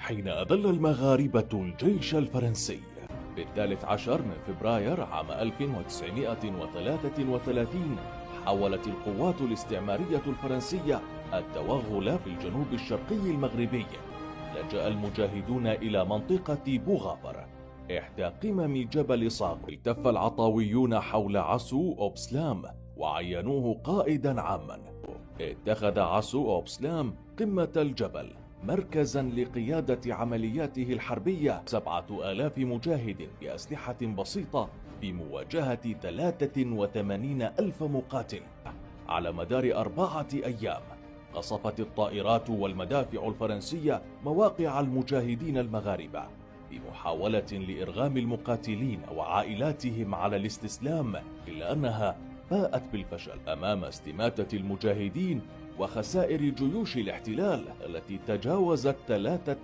حين أذل المغاربة الجيش الفرنسي. في 13 من فبراير عام 1933 حاولت القوات الاستعمارية الفرنسية التوغل في الجنوب الشرقي المغربي. لجأ المجاهدون إلى منطقة بوغابر إحدى قمم جبل صاغ. التف العطاويون حول عسو أوبسلام وعينوه قائدا عاما. اتخذ عسو أوبسلام قمة الجبل مركزا لقيادة عملياته الحربية. 7000 مجاهد بأسلحة بسيطة في مواجهة 83,000 مقاتل. على مدار 4 أيام قصفت الطائرات والمدافع الفرنسية مواقع المجاهدين المغاربة بمحاولة لإرغام المقاتلين وعائلاتهم على الاستسلام، إلا أنها باءت بالفشل أمام استماتة المجاهدين وخسائر جيوش الاحتلال التي تجاوزت 3